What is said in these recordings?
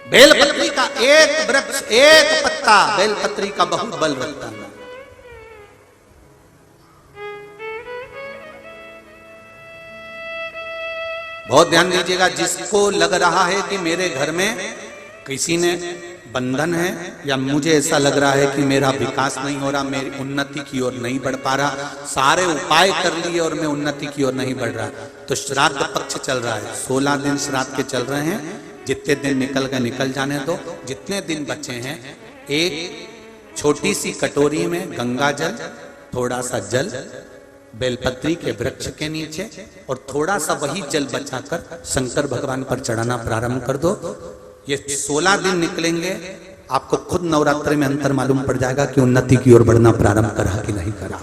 बेलपत्री का एक वृक्ष, एक पत्ता बेलपत्री का बहुत बल रखता है। बहुत ध्यान दीजिएगा, जिसको लग रहा है कि मेरे घर में किसी ने बंधन है या मुझे ऐसा लग रहा है कि मेरा विकास नहीं हो रहा, मेरी उन्नति की ओर नहीं बढ़ पा रहा, सारे उपाय कर लिए और मैं उन्नति की ओर नहीं बढ़ रहा, तो श्राद्ध पक्ष चल रहा है, 16 दिन श्राद्ध के चल रहे हैं। जितने दिन निकल गए निकल जाने दो, जितने दिन बचे हैं एक छोटी सी कटोरी में गंगा जल, थोड़ा सा जल बेलपत्री के वृक्ष के नीचे और थोड़ा सा वही जल बचाकर शंकर भगवान पर चढ़ाना प्रारंभ कर दो। ये 16 दिन निकलेंगे, आपको खुद नवरात्रि में अंतर मालूम पड़ जाएगा कि उन्नति की ओर बढ़ना प्रारंभ करा कि नहीं करा।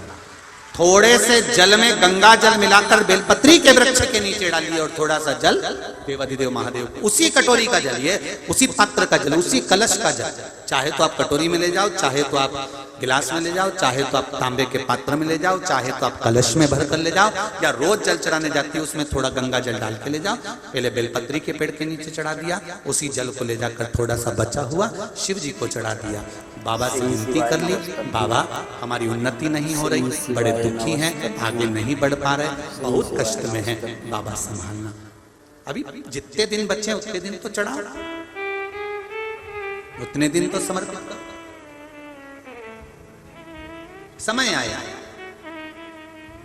थोड़े से जल में गंगा जल मिलाकर बेलपत्री के वृक्ष के नीचे डालिए और थोड़ा सा जल देवाधिदेव महादेव, उसी कटोरी का जल, ये उसी पात्र का जल, उसी कलश का जल, चाहे तो आप कटोरी में ले जाओ, चाहे तो आप गिलास में ले जाओ, चाहे तो आप तांबे के पात्र में ले जाओ, चाहे तो आप कलश में भर कर ले जाओ, या रोज जल चढ़ाने जाती है उसमें थोड़ा गंगा जल डाल के ले जाओ। पहले बेलपत्री के पेड़ के नीचे चढ़ा दिया, उसी जल को ले जाकर थोड़ा सा बचा हुआ शिव जी को चढ़ा दिया। बाबा से विनती कर ली, बाबा हमारी उन्नति नहीं हो रही, बड़े दुखी हैं, आगे नहीं बढ़ पा रहे, बहुत कष्ट में हैं, बाबा संभालना। अभी जितने दिन बचे उतने दिन तो चढ़ा, उतने दिन तो समर्पित कर। समय आया,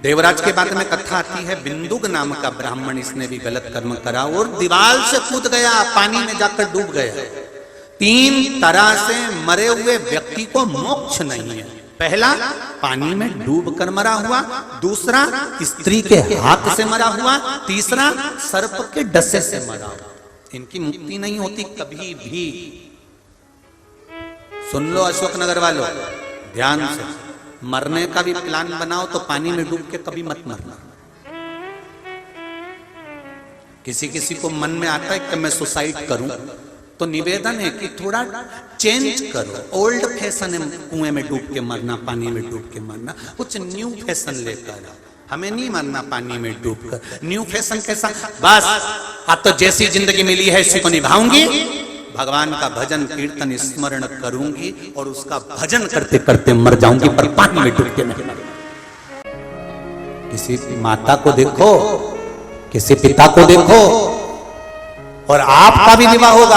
देवराज के बाद में कथा आती है, बिंदुक नाम का ब्राह्मण, इसने भी गलत कर्म करा और दीवार से कूद गया, पानी में जाकर डूब गया। 3 तरह से मरे हुए व्यक्ति को मोक्ष नहीं है। पहला पानी में डूब कर मरा हुआ, दूसरा स्त्री के हाथ से मरा हुआ, तीसरा सर्प के डसे से मरा हुआ। इनकी मुक्ति नहीं होती कभी भी। सुन लो अशोकनगर वालों, ध्यान से, मरने का भी प्लान बनाओ तो पानी में डूब के कभी मत मरना। किसी किसी को मन में आता है कि मैं सुसाइड करूं, तो निवेदन है कि थोड़ा चेंज करो। ओल्ड फैशन है कुएं में डूब के मरना, पानी में डूब के मरना, कुछ न्यू फैशन लेकर। हमें नहीं मरना पानी में डूब कर। न्यू फैशन कैसा? बस अब तो जैसी जिंदगी मिली है इसी को निभाऊंगी, भगवान का भजन कीर्तन स्मरण करूंगी और उसका भजन करते करते मर जाऊंगी, पर पानी में डूब के नहीं। किसी माता को देखो, किसी पिता को देखो, और आपका भी विवाह होगा,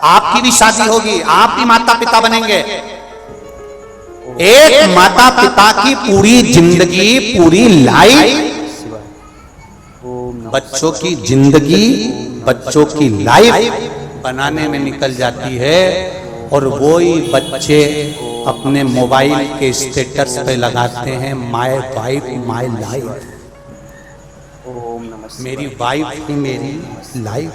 आपकी भी शादी होगी, आप भी माता पिता बनेंगे। एक माता पिता की पूरी जिंदगी, पूरी लाइफ, बच्चों की जिंदगी, बच्चों की लाइफ बनाने में निकल जाती है, और वो ही बच्चे अपने मोबाइल के स्टेटस पे लगाते हैं, माय वाइफ माय लाइफ, मेरी वाइफ ही मेरी लाइफ।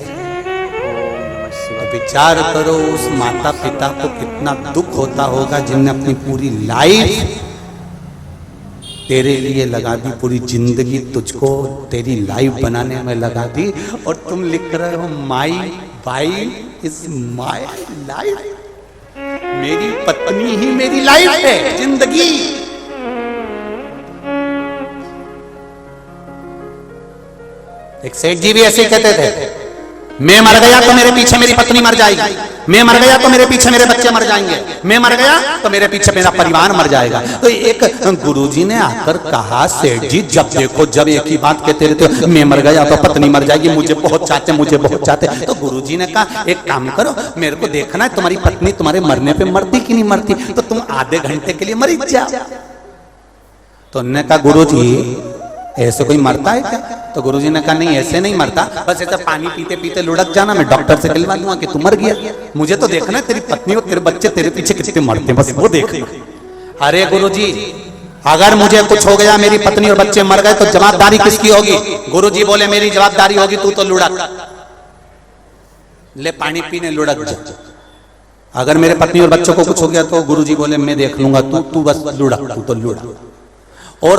विचार करो उस माता पिता को कितना दुख होता होगा जिनने अपनी पूरी लाइफ तेरे लिए लगा दी, पूरी जिंदगी तुझको तेरी लाइफ बनाने में लगा दी, और तुम लिख रहे हो my wife is my life, मेरी पत्नी ही मेरी लाइफ है, जिंदगी। एक सेठ जी भी ऐसे कहते थे, मैं मर गया तो मेरे पीछे मेरी पत्नी मर जाएगी, मैं मर गया तो मेरे पीछे मेरे बच्चे मर जाएंगे, मैं मर गया तो मेरे पीछे मेरा परिवार मर जाएगा। तो एक गुरुजी ने आकर कहा, सेठ जी जब देखो जब एक ही बात कहते रहते हो, मैं मर गया तो पत्नी मर जाएगी, मुझे बहुत चाहते, मुझे बहुत चाहते। तो गुरुजी ने कहा एक काम करो, मेरे को देखना है तुम्हारी पत्नी तुम्हारे मरने पे मरती कि नहीं मरती, तो तुम आधे घंटे के लिए मर जाओ। तो उन्होंने कहा गुरुजी ऐसे कोई मरता है क्या? तो गुरुजी ने कहा नहीं ऐसे नहीं मरता, बस ऐसा पानी पीते पीते लुढ़क जाना, मैं डॉक्टर से कहलवा दूंगा कि तू मर गया, मुझे तो देखना है तेरी पत्नी और तेरे बच्चे तेरे पीछे कितने मरते हैं, बस वो देखना। अरे गुरुजी अगर मुझे कुछ हो गया, मेरी पत्नी और बच्चे मर गए, तो जवाबदारी किसकी होगी? गुरुजी बोले मेरी जवाबदारी होगी, तू तो लुढ़क, ले पानी पीने लुढ़क जा। अगर मेरे पत्नी और बच्चों को कुछ हो गया तो गुरुजी बोले मैं देख लूंगा, तू बस लुढ़क, तू तो लुढ़क। और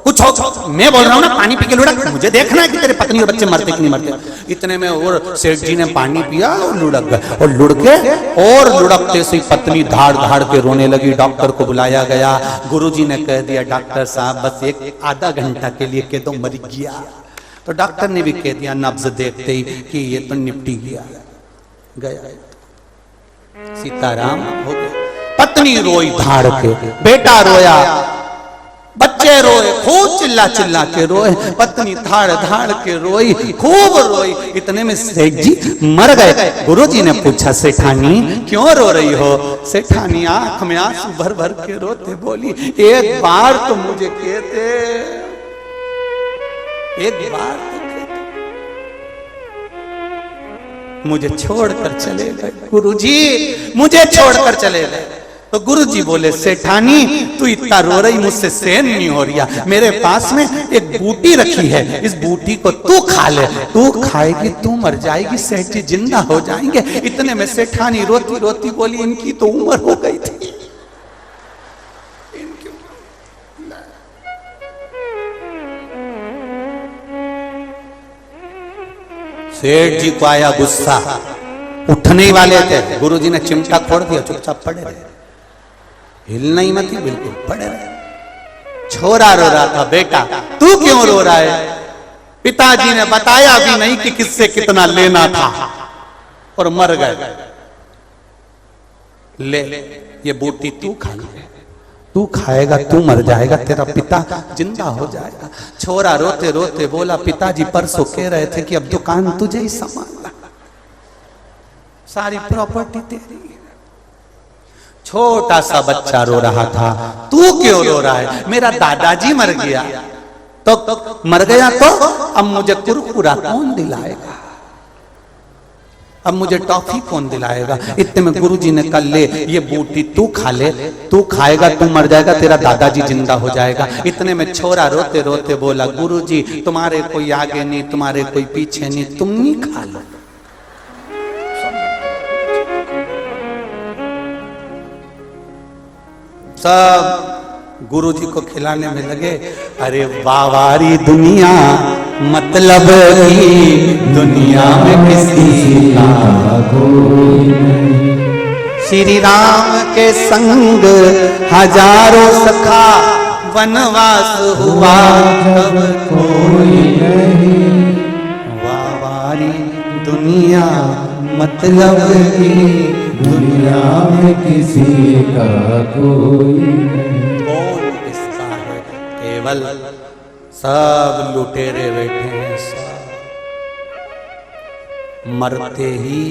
कुछ हो, मैं बोल रहा हूँ ना पानी पी के लुढ़क, मुझे देखना है कि तेरे पत्नी और बच्चे मरते कि नहीं मरते। इतने में और सेठ जी ने पानी पिया और लुढ़क गए, और लुढ़के और लुढ़कते से पत्नी धाड़ धाड़ के रोने लगी। डॉक्टर को बुलाया गया, गुरुजी ने कह दिया डॉक्टर साहब बस एक आधा घंटा के लिए कह दो मर गया। तो डॉक्टर ने भी कह दिया नब्ज देखते ही कि ये तो निपटी गया। सीताराम हो गए। पत्नी रोई धाड़ के, बेटा रोया, बच्चे रोए, खूब चिल्ला चिल्ला के रोए, पत्नी धाड़ धाड़ के रोई, खूब रोई। इतने में सेठ जी मर गए। गुरुजी ने पूछा, सेठानी क्यों रो रही हो? सेठानी आंख में आंसू भर भर के रोते बोली, एक बार तो मुझे कहते, एक बार तो कहते, मुझे छोड़कर चले गए गुरुजी, मुझे छोड़कर चले गए। तो गुरुजी बोले, सेठानी तू इतना रो रही, मुझसे सहन नहीं हो रहा। मेरे पास में एक बूटी रखी है, इस बूटी को तू खा ले, तू खाएगी तू मर जाएगी, सेठ जी जिंदा हो जाएंगे। इतने में सेठानी रोती रोती बोली, इनकी तो उम्र हो गई थी। सेठ जी को आया गुस्सा, उठने ही वाले थे, गुरुजी ने चिमटा फोड़ दिया, चुपचाप पड़े रहे, हिलना ही मत, बिल्कुल पड़े रहे। छोरा रो रहा था, बेटा तू क्यों रो रहा है? पिताजी ने बताया भी नहीं कि किससे कितना लेना था और मर गए। ले ये बूटी तू खा ले, तू खाएगा तू मर जाएगा, तेरा पिता जिंदा हो जाएगा। छोरा रोते रोते बोला, पिताजी परसों कह रहे थे कि अब दुकान तुझे ही संभालना, सारी प्रॉपर्टी तेरी। छोटा सा बच्चा रो रहा था, तू क्यों रो रहा है? मेरा दादाजी मर गया। तो मर गया तो अब मुझे कुरकुरा कौन दिलाएगा, अब मुझे टॉफी कौन दिलाएगा? इतने में गुरुजी ने कहा, ले ये बूटी तू खा ले, तू खाएगा तू मर जाएगा, तेरा दादाजी जिंदा हो जाएगा। इतने में छोरा रोते रोते बोला, गुरुजी तुम्हारे कोई आगे नहीं, तुम्हारे कोई पीछे नहीं, तुम ही खा लो। सब गुरुजी को खिलाने में लगे। अरे वावारी दुनिया, मतलब की दुनिया में किसी का कोई नहीं। श्री राम के संग हजारों सखा, वनवास हुआ तब कोई नहीं। वावारी दुनिया, मतलब की दुनिया में किसी का कोई नहीं। कौन किसका है? केवल सब लुटेरे बैठे हैं, सब मरते ही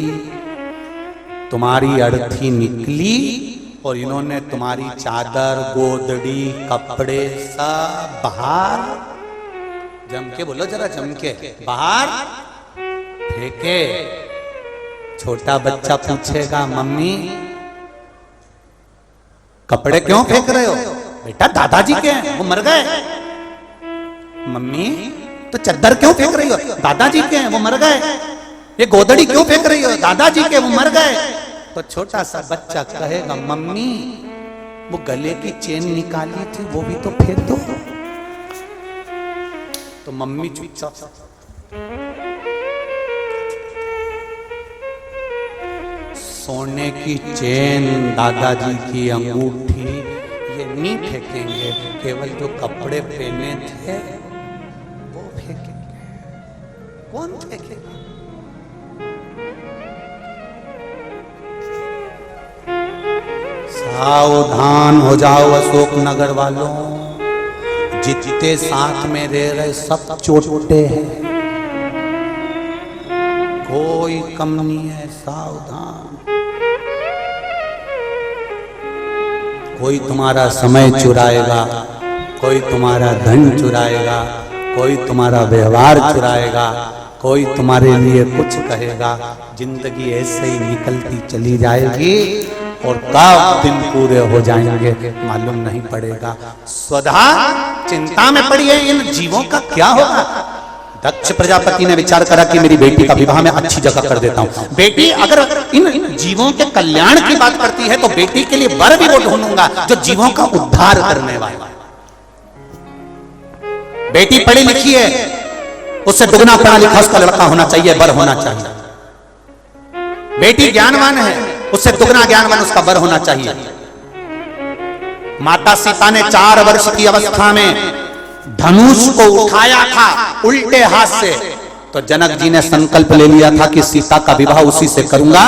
तुम्हारी अर्थी निकली और इन्होंने तुम्हारी चादर, गोदड़ी, कपड़े सब बाहर, जम के बोलो जरा, जम के बाहर फेंके। छोटा बच्चा पूछेगा, मम्मी कपड़े क्यों फेंक रहे हो? बेटा दादाजी के हैं, वो मर गए। मम्मी तो चद्दर क्यों फेंक रही हो? दादाजी के हैं, वो मर गए। ये गोदड़ी क्यों फेंक रही हो? दादाजी के, वो मर गए। तो छोटा सा बच्चा कहेगा, मम्मी वो गले की चेन निकाली थी, वो भी तो फेंक दो। तो मम्मी चुपचाप, सोने की चेन, दादाजी की अंगूठी, ये नहीं फेंकेंगे, केवल जो कपड़े पहने थे वो फेंकेंगे। कौन फेंकेगा? सावधान हो जाओ अशोक नगर वालों, जितने साथ में रह रहे सब चोटे हैं, कोई कम नहीं है। सावधान, कोई तुम्हारा समय चुराएगा, कोई तुम्हारा धन चुराएगा, कोई तुम्हारा व्यवहार चुराएगा, कोई तुम्हारे लिए कुछ कहेगा। जिंदगी ऐसे ही निकलती चली जाएगी और कब दिन पूरे हो जाएंगे मालूम नहीं पड़ेगा। स्वधा चिंता में पड़ी है, इन जीवों का क्या होगा? दक्ष प्रजापति ने विचार करा कि मेरी बेटी का विवाह मैं अच्छी जगह कर देता हूं। बेटी अगर इन जीवों के कल्याण की बात करती है तो बेटी के लिए वर भी वो ढूंढूंगा जो जीवों का उद्धार करने वाला। बेटी पढ़ी लिखी है, उससे दुगना पढ़ा लिखा उसका लड़का होना चाहिए, वर होना चाहिए। बेटी ज्ञानवान है, उससे दुगना ज्ञानवान उसका वर होना चाहिए। माता सीता ने 4 वर्ष की अवस्था में धनुष को उठाया था उल्टे हाथ से तो जनक जी ने संकल्प ले लिया था कि सीता का विवाह उसी से करूंगा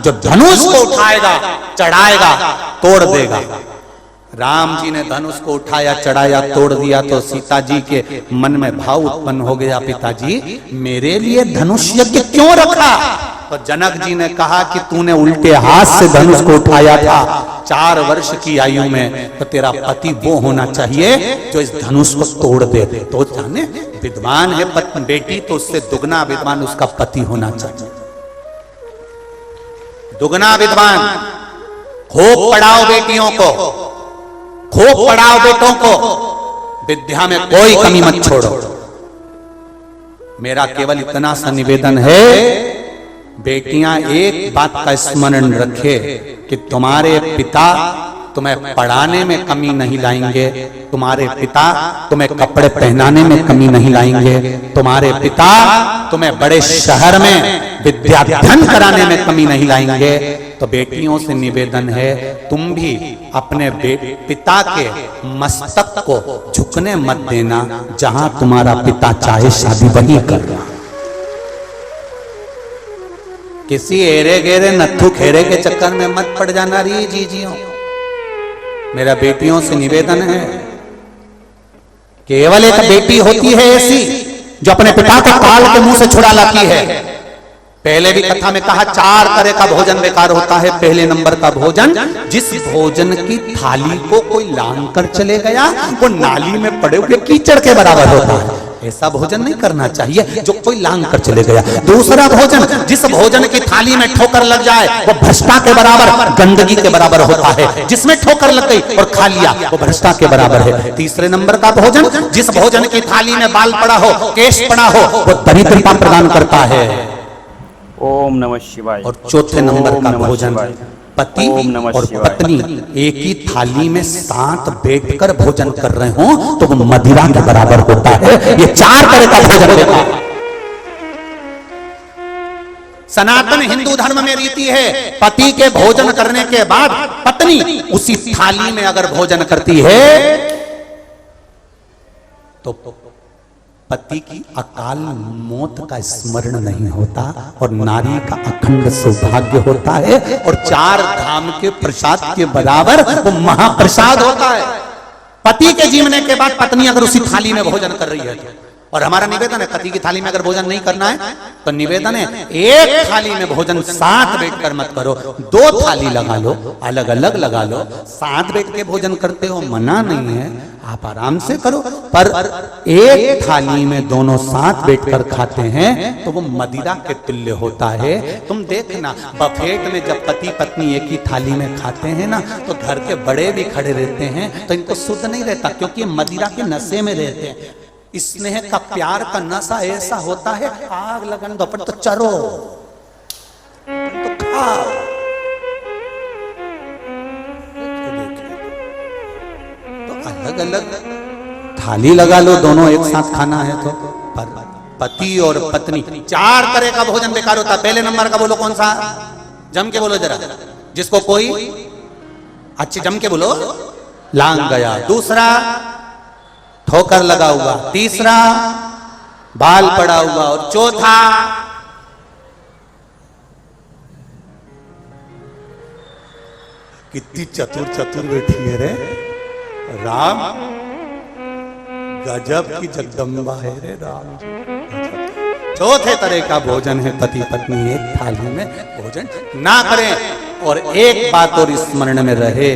जो धनुष को उठाएगा, चढ़ाएगा, तोड़ देगा। राम जी ने धनुष को उठाया, चढ़ाया, तोड़ दिया तो सीता जी के मन में भाव उत्पन्न हो गया, पिताजी मेरे लिए धनुष यज्ञ क्यों रखा? तो जनक जी ने कहा कि तूने उल्टे हाथ से धनुष को उठाया था 4 वर्ष की आयु में, तो तेरा पति वो होना चाहिए जो इस धनुष को तोड़ दे। तो जाने विद्वान है बेटी, तो उससे दुगना विद्वान उसका पति होना चाहिए। दुगना विद्वान। खूब पढ़ाओ बेटियों को, खूब पढ़ाओ बेटों को, विद्या में कोई कमी मत छोड़ो। मेरा केवल इतना सा निवेदन है, बेटियां एक बात का स्मरण रखे कि तुम्हारे पिता तुम्हें पढ़ाने में कमी नहीं लाएंगे, तुम्हारे पिता तुम्हें कपड़े पहनाने में कमी नहीं लाएंगे, तुम्हारे पिता तुम्हें बड़े शहर में विद्याध्ययन कराने में कमी नहीं लाएंगे। तो बेटियों से निवेदन है, तुम भी अपने पिता के मस्तक को झुकने मत देना, जहां तुम्हारा पिता चाहे शादी वही करना। किसी एरे गेरे नत्थु खेरे के चक्कर में मत पड़ जाना रही जीजियों। मेरा बेटियों से निवेदन है, केवल एक बेटी होती है ऐसी जो अपने पिता को काल के मुंह से छुड़ा लाती है। पहले भी कथा में कहा 4 तरह का भोजन बेकार होता है। पहले नंबर का भोजन, जिस भोजन की थाली को कोई लांग कर चले गया वो नाली में पड़े हुए कीचड़ के बराबर होता है। ऐसा भोजन नहीं करना चाहिए जो कोई लांग कर चले गया। दूसरा भोजन, जिस भोजन की थाली में ठोकर लग जाए वो भ्रष्टा के बराबर, गंदगी के बराबर होता है। जिसमें ठोकर लग गई और खा लिया वो भ्रष्टा के बराबर है। तीसरे नंबर का भोजन, जिस भोजन की थाली में बाल पड़ा हो, केश पड़ा हो, वो दरिद्रता प्रदान करता है। ओम नमः शिवाय। और चौथे नंबर का भोजन, पति और पत्नी एक ही थाली में साथ बैठकर भोजन कर रहे हो तो वो मदिरा के बराबर होता है। ये 4 तरह का भोजन होता है। सनातन हिंदू धर्म में रीति है, पति के भोजन करने के बाद पत्नी उसी थाली में अगर भोजन करती है तो पति की अकाल मौत का स्मरण नहीं होता और नारी का अखंड सौभाग्य होता है और 4 धाम के प्रसाद के बराबर वो महाप्रसाद होता है। पति के जीवने के बाद पत्नी अगर उसी थाली में भोजन कर रही है, और हमारा निवेदन है पति की थाली में अगर भोजन नहीं करना है तो निवेदन है एक थाली में भोजन साथ बैठकर मत करो, 2 थाली लगा लो, अलग अलग लगा लो। साथ बैठ के भोजन करते हो मना नहीं है, आप आराम से करो, पर एक थाली में दोनों साथ बैठकर खाते हैं तो वो मदिरा के तुल्य होता है। तुम देखना बफेट में जब पति पत्नी एक ही थाली में खाते हैं ना तो घर के बड़े भी खड़े रहते हैं तो इनको शुद्ध नहीं रहता, क्योंकि मदिरा के नशे में रहते हैं। स्नेह का प्यार का नशा ऐसा होता है, आग लगन दो पर तो चरो तो खाओ। तो अलग अलग थाली लगा लो, दोनों एक साथ खाना है तो। पर पति और पत्नी 4 तरह का भोजन बेकार होता है। पहले नंबर का बोलो कौन सा, जम के बोलो जरा, जिसको कोई अच्छे जम के बोलो, लांग गया। दूसरा ठोकर लगा हुआ, तीसरा बाल पड़ा हुआ, और चौथा कितनी चतुर चतुर बैठी है रे राम, गजब की जगदम्बा है रे राम। चौथे तरह का भोजन है पति पत्नी एक थाली में भोजन ना करें। और एक बात और स्मरण में रहे,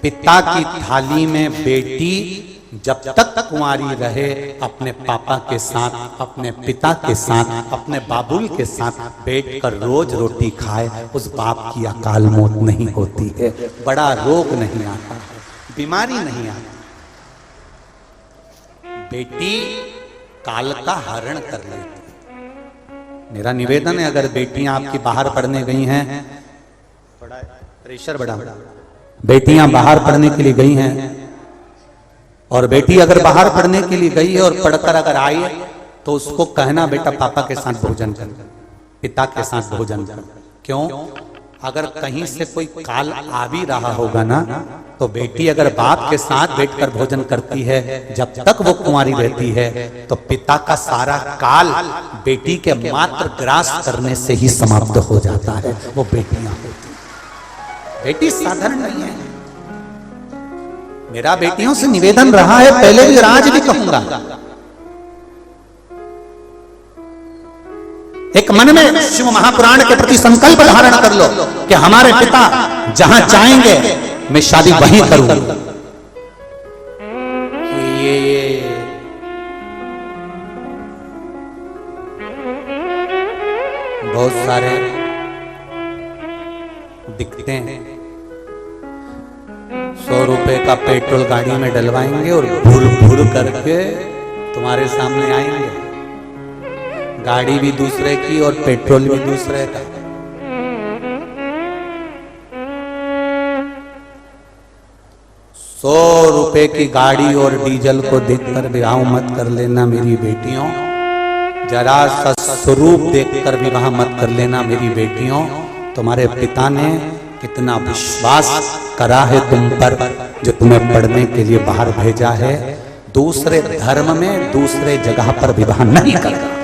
पिता की थाली में बेटी जब तक कुंवारी रहे अपने पापा के साथ, अपने पिता के साथ, अपने बाबुल के साथ बैठकर रोज रोटी खाए, उस बाप की अकाल मौत नहीं होती है, बड़ा रोग नहीं आता, बीमारी नहीं आती। बेटी काल का हरण कर लेती है। मेरा निवेदन है, अगर बेटियां आपकी बाहर पढ़ने गई हैं, बड़ा प्रेशर बड़ा, बेटियां बाहर पढ़ने के लिए गई हैं और बेटी अगर बाहर पढ़ने के लिए गई है और पढ़कर अगर आई है तो उसको कहना बेटा पापा के साथ भोजन कर, पिता के साथ भोजन कर। क्यों? अगर कहीं से कोई काल आ भी रहा होगा ना, तो बेटी अगर बाप के साथ बैठकर भोजन करती है, जब तक वो कुंवारी रहती है, तो पिता का सारा काल बेटी के मात्र ग्रास करने से ही समाप्त हो जाता है। वो बेटियां होती, बेटी साधारण नहीं है। मेरा बेटियों से निवेदन रहा है, पहले भी आज भी कहूंगा, एक मन में शिव महापुराण के प्रति संकल्प धारण कर लो कि हमारे पिता जहां चाहेंगे मैं शादी वहीं करूंगा। ये बहुत सारे दिखते हैं, 100 रुपए का पेट्रोल गाड़ी में डलवाएंगे और भुर भुर करके तुम्हारे सामने आएंगे। गाड़ी भी दूसरे की और पेट्रोल भी दूसरे का। ₹100 की गाड़ी और डीजल को देखकर विवाह मत कर लेना मेरी बेटियों। जरा सा स्वरूप देखकर विवाह मत कर लेना मेरी बेटियों। तुम्हारे पिता ने कितना विश्वास करा है तुम पर, जो तुम्हें पढ़ने के लिए बाहर भेजा है। दूसरे धर्म में दूसरे जगह पर विवाह नहीं करना,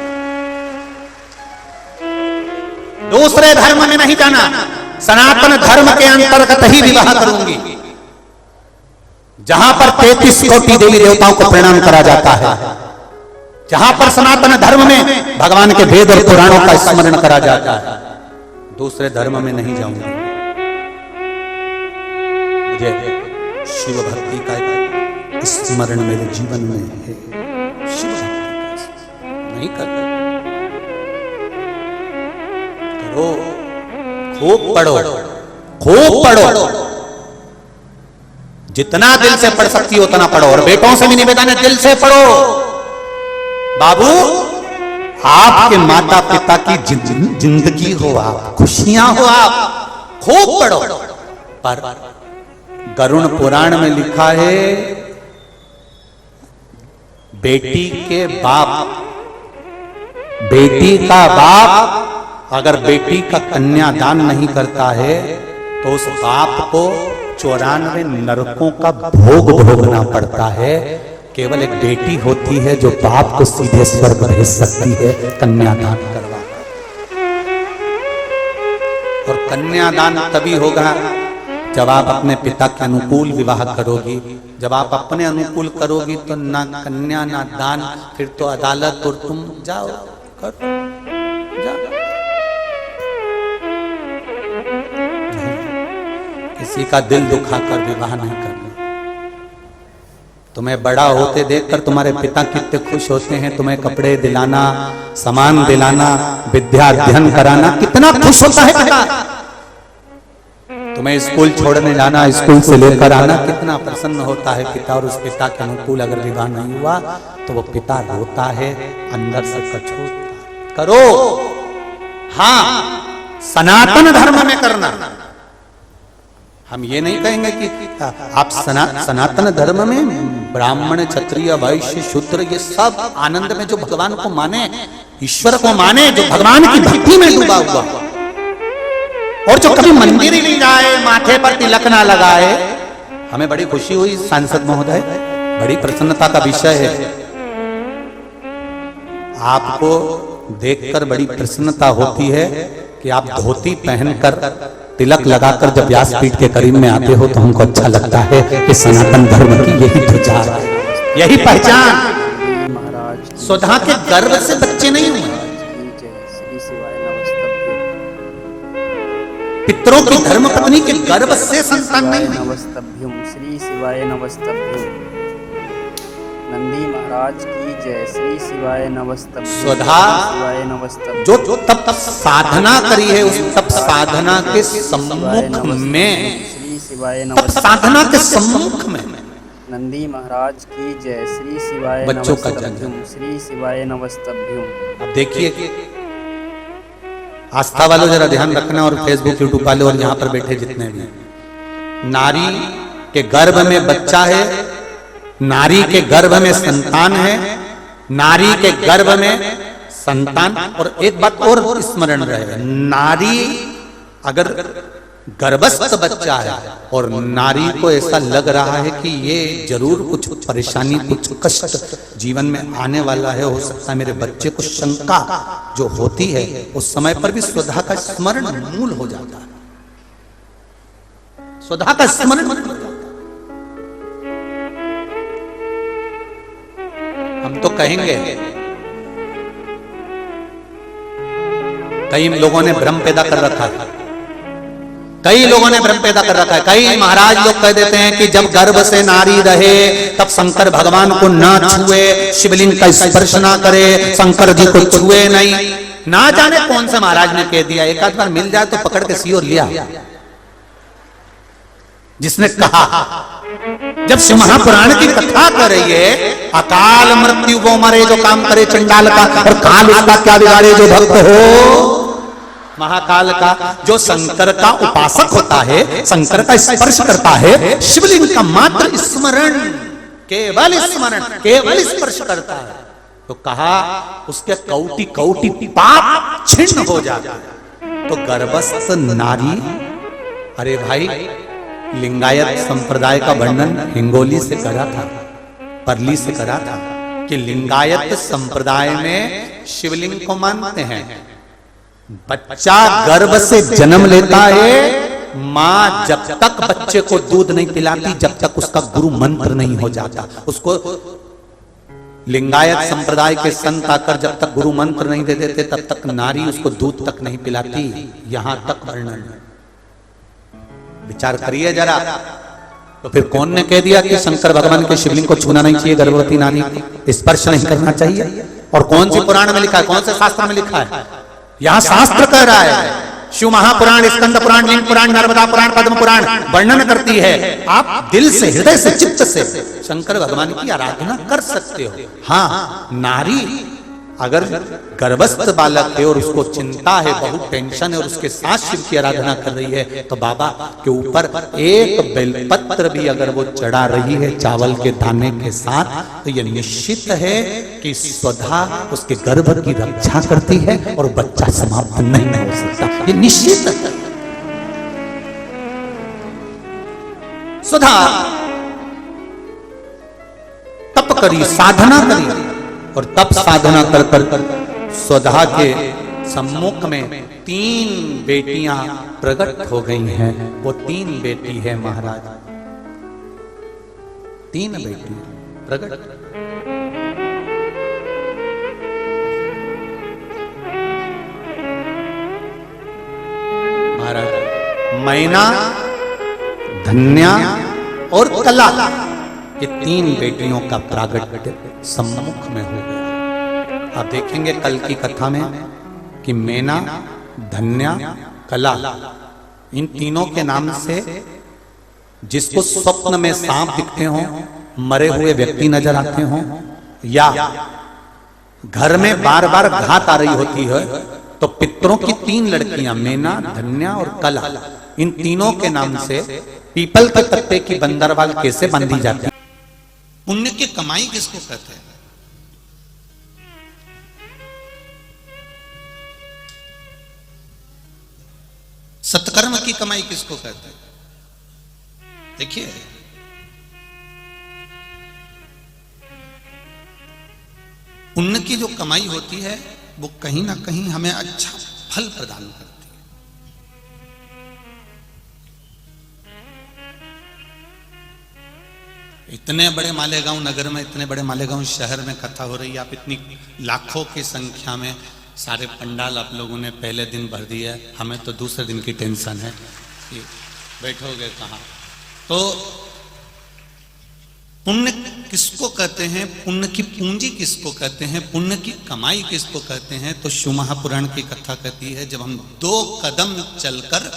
दूसरे धर्म में नहीं जाना। सनातन धर्म के अंतर्गत ही विवाह करूंगी, जहां पर 33 कोटि देवी देवताओं को प्रणाम करा जाता है, जहां पर सनातन धर्म में भगवान के वेद और पुराणों का स्मरण करा जाता है। दूसरे धर्म में नहीं जाऊंगा। मुझे शिव भक्ति का स्मरण मेरे जीवन में है। शिव भक्ति नहीं करते, करो, खूब पढ़ो, खूब पढ़ो, जितना दिल से पढ़ सकती हो उतना पढ़ो। और बेटों से भी निवेदन है, दिल से पढ़ो। बाबू, आपके माता पिता की जिंदगी हो, आप खुशियां हो, आप खूब पढ़ो। पर गरुड़ पुराण में लिखा है, बेटी के बाप, बेटी का बाप अगर बेटी का कन्यादान नहीं करता है तो उस बाप को 94 नरकों का भोग भोगना पड़ता है। केवल एक बेटी होती है जो बाप को सीधे स्वर्ग भेज सकती है कन्यादान करवा। और कन्यादान तभी होगा जब आप अपने पिता के अनुकूल विवाह करोगी। जब आप अपने अनुकूल करोगी तो ना कन्या ना दान, फिर तो अदालत और तुम जाओ करो, जाओ। किसी का दिल दुखाकर विवाह नहीं करना। तुम्हें बड़ा होते देखकर तुम्हारे पिता कितने खुश होते हैं, तुम्हें कपड़े दिलाना, सामान दिलाना, विद्या अध्ययन कराना, कितना खुश होता है पिता। तुम्हें स्कूल छोड़ने जाना, स्कूल से लेकर आना, कितना प्रसन्न होता है पिता। और उस पिता के अनुकूल अगर विवाह नहीं हुआ तो वो पिता रोता है, अंदर से कछोता। करो, हाँ, सनातन धर्म में करना। हम ये नहीं कहेंगे कि आप सनातन धर्म में ब्राह्मण, क्षत्रिय, वैश्य, शूद्र, ये सब आनंद में जो भगवान को माने, ईश्वर को माने, जो भगवान की भक्ति में डूबा हुआ, और जो कभी मंदिर ही नहीं जाए, माथे पर तिलक ना लगाए। हमें बड़ी खुशी हुई सांसद महोदय, बड़ी प्रसन्नता का विषय है। आपको देखकर बड़ी प्रसन्नता होती है कि आप धोती पहनकर तिलक लगाकर जब व्यासपीठ के करीब में आते हो तो हमको अच्छा लगता है कि सनातन धर्म की यही प्रचार है, यही पहचान। महाराज सुधा के गर्भ से बच्चे नहीं हुए, श्री शिवाय नमस्तभ्यं, पितरों की धर्म पत्नी के गर्भ से संतान नहीं हुई। नमस्तभ्यं, श्री शिवाय नमस्तभ्यं। नंदी महाराज की जय, श्री शिवाय नमस्तभ्यं, सुधा शिवाय नमस्तभ्यं। जो तप साधना करी है, उस तप साधना के सम्मुख में, श्री शिवाय तप साधना के सम्मुख में नंदी महाराज की जय, श्री शिवाय बच्चों का नमस्तभ्यं, जन्म। श्री शिवाय नमस्तभ्यं। अब देखिए, आस्था वालों जरा ध्यान रखना, और फेसबुक यूट्यूब वाले और यहाँ पर बैठे जितने भी, नारी के गर्भ में बच्चा है, नारी के गर्भ में संतान है, नारी के गर्भ में संतान। और एक बात और स्मरण रहे, नारी अगर गर्भस्थ बच्चा है और नारी को ऐसा लग रहा है कि ये जरूर कुछ परेशानी, कुछ कष्ट जीवन में आने वाला है, हो सकता है मेरे बच्चे को, शंका जो होती है उस समय पर भी स्वधा का स्मरण मूल हो जाता है। स्वधा का स्मरण मूल हो जाता है। हम तो कहेंगे, कई लोगों ने भ्रम पैदा कर रखा है, कई लोगों ने भ्रम पैदा कर रखा है। कई महाराज लोग कह देते हैं कि जब गर्भ से नारी रहे तब शंकर भगवान को ना छुए, शिवलिंग का स्पर्श ना करे, शंकर जी को छुए नहीं। ना जाने कौन सा महाराज ने कह दिया, एक आध बार मिल जाए तो पकड़ के सीओ लिया, जिसने कहा। जब शिव महापुराण की कथा कर रही है, अकाल मृत्यु वो मरे जो काम करे चंडाल का, और काल उसका क्या बिगाड़े जो भक्त हो महाकाल का। जो शंकर का उपासक होता है, शंकर का स्पर्श करता है, शिवलिंग का मात्र स्मरण, केवल स्मरण, केवल स्पर्श करता है, तो कहा उसके कौटि कौटि पाप छिन्न हो जाता है। तो गर्भस्थ नारी, अरे भाई लिंगायत संप्रदाय का वर्णन हिंगोली से करा था, परली से करा था कि लिंगायत संप्रदाय में शिवलिंग को मानते हैं। बच्चा गर्भ से जन्म लेता है, मां जब तक बच्चे को दूध नहीं पिलाती, जब तक उसका गुरु मंत्र नहीं हो जाता। उसको लिंगायत संप्रदाय के संत आकर जब तक गुरु मंत्र नहीं दे देते तब तक नारी उसको दूध तक नहीं पिलाती। यहां तक वर्णन है, विचार करिए जरा। तो फिर कौन ने कह दिया कि शंकर भगवान के शिवलिंग को छूना नहीं चाहिए, गर्भवती नारी को स्पर्श नहीं करना चाहिए? और कौन सी पुराण में लिखा है, कौन से शास्त्र में लिखा है? यहां शास्त्र कह रहा है, शिव महापुराण, स्कंद पुराण, लिंग पुराण, नर्मदा पुराण, पद्म पुराण वर्णन करती है। आप दिल से, हृदय से, चित्त से शंकर भगवान की आराधना कर सकते हो। हाँ, नारी अगर गर्भस्थ बालक है और उसको चिंता है, बहुत टेंशन है, और उसके साथ शिव की आराधना कर रही है, तो बाबा के ऊपर एक बेलपत्र भी अगर वो चढ़ा रही है चावल के दाने के साथ, तो ये निश्चित है कि स्वधा उसके गर्भ की रक्षा करती है और बच्चा समाप्त नहीं हो सकता, ये निश्चित है। स्वधा तप करी, साधना करी, और तप साधना कर कर स्वधा के सम्मुख में 3 बेटियां प्रकट हो गई हैं। वो 3 बेटी है महाराज, 3 बेटी प्रकट। महाराज मैना, धन्या और कला, ये 3 बेटियों का प्रागट्य सम्मुख में हो गया। आप देखेंगे कल की कथा में कि मैना, धन्या, कला, इन तीनों के नाम से जिसको स्वप्न में सांप दिखते हो, मरे हुए व्यक्ति नजर आते हो, या घर में बार बार घात आ रही होती है, तो पितरों की 3 लड़कियां मैना, धन्या और कला, इन तीनों के नाम से पीपल के पत्ते की बंदरवाल कैसे बांधी जाती है। पुण्य की कमाई किसको कहते हैं? सत्कर्म की कमाई किसको कहते हैं? देखिए, पुण्य की जो कमाई होती है वो कहीं ना कहीं हमें अच्छा फल प्रदान करती है। इतने बड़े मालेगांव नगर में, इतने बड़े मालेगांव शहर में कथा हो रही है, आप इतनी लाखों की संख्या में सारे पंडाल आप लोगों ने पहले दिन भर दिया है, हमें तो दूसरे दिन की टेंशन है कि बैठोगे कहाँ। तो पुण्य किसको कहते हैं, पुण्य की पूंजी किसको कहते हैं, पुण्य की कमाई किसको कहते हैं? तो शिव महापुराण की कथा कहती है, जब हम 2 कदम चलकर